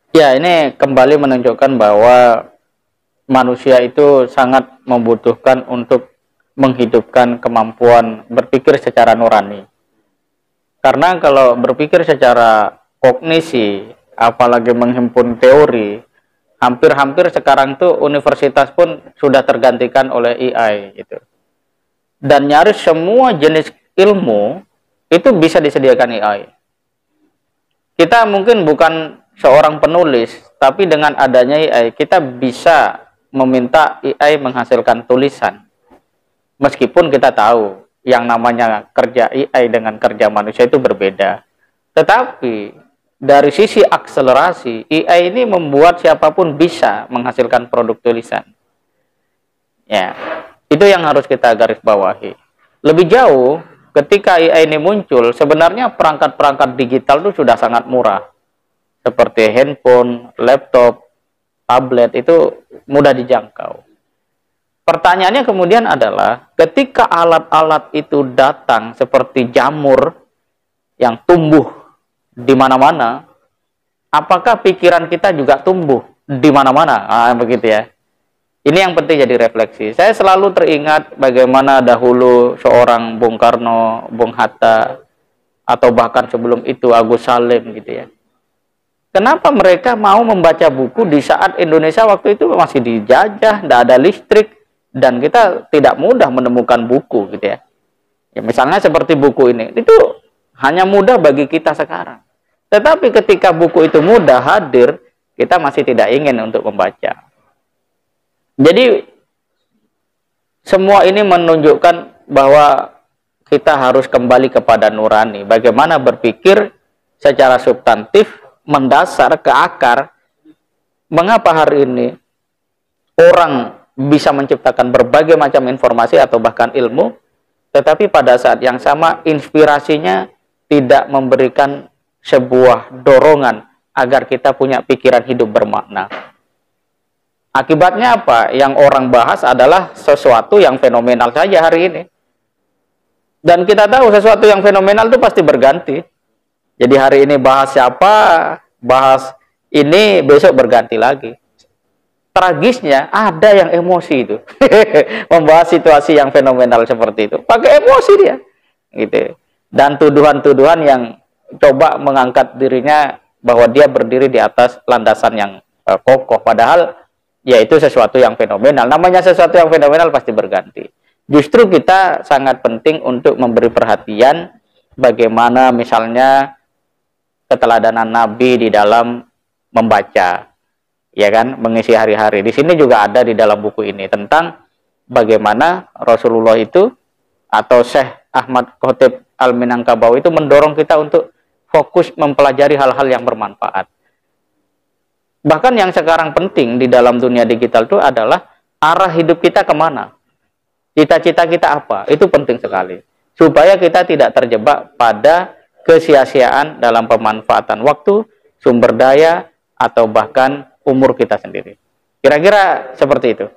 Ya, ini kembali menunjukkan bahwa manusia itu sangat membutuhkan untuk menghidupkan kemampuan berpikir secara nurani. Karena kalau berpikir secara kognisi, apalagi menghimpun teori, hampir-hampir sekarang tuh universitas pun sudah tergantikan oleh AI gitu. Dan nyaris semua jenis ilmu itu bisa disediakan AI. Kita mungkin bukan seorang penulis, tapi dengan adanya AI kita bisa meminta AI menghasilkan tulisan. Meskipun kita tahu yang namanya kerja AI dengan kerja manusia itu berbeda. Tetapi dari sisi akselerasi, AI ini membuat siapapun bisa menghasilkan produk tulisan. Ya, itu yang harus kita garis bawahi. Lebih jauh, ketika AI ini muncul, sebenarnya perangkat-perangkat digital itu sudah sangat murah. Seperti handphone, laptop, tablet, itu mudah dijangkau. Pertanyaannya kemudian adalah, ketika alat-alat itu datang seperti jamur yang tumbuh di mana-mana, apakah pikiran kita juga tumbuh di mana-mana? Ah, begitu ya. Ini yang penting jadi refleksi. Saya selalu teringat bagaimana dahulu seorang Bung Karno, Bung Hatta, atau bahkan sebelum itu Agus Salim gitu ya. Kenapa mereka mau membaca buku di saat Indonesia waktu itu masih dijajah, tidak ada listrik, dan kita tidak mudah menemukan buku gitu ya. Ya misalnya seperti buku ini, itu hanya mudah bagi kita sekarang. Tetapi ketika buku itu mudah hadir, kita masih tidak ingin untuk membaca. Jadi semua ini menunjukkan bahwa kita harus kembali kepada nurani. Bagaimana berpikir secara substantif, mendasar ke akar. Mengapa hari ini orang bisa menciptakan berbagai macam informasi atau bahkan ilmu, tetapi pada saat yang sama inspirasinya tidak memberikan sebuah dorongan agar kita punya pikiran hidup bermakna. Akibatnya apa? Yang orang bahas adalah sesuatu yang fenomenal saja hari ini. Dan kita tahu sesuatu yang fenomenal itu pasti berganti. Jadi hari ini bahas siapa, bahas ini, besok berganti lagi. Tragisnya ada yang emosi itu. Membahas situasi yang fenomenal seperti itu. Pakai emosi dia. Gitu. Dan tuduhan-tuduhan yang coba mengangkat dirinya bahwa dia berdiri di atas landasan yang kokoh. Padahal yaitu sesuatu yang fenomenal. Namanya sesuatu yang fenomenal pasti berganti. Justru kita sangat penting untuk memberi perhatian bagaimana misalnya keteladanan Nabi di dalam membaca, ya kan, mengisi hari-hari. Di sini juga ada di dalam buku ini tentang bagaimana Rasulullah itu atau Syekh Ahmad Khotib Al-Minangkabawi itu mendorong kita untuk fokus mempelajari hal-hal yang bermanfaat. Bahkan yang sekarang penting di dalam dunia digital itu adalah arah hidup kita kemana. Cita-cita kita apa? Itu penting sekali. Supaya kita tidak terjebak pada kesia-siaan dalam pemanfaatan waktu, sumber daya, atau bahkan umur kita sendiri. Kira-kira seperti itu.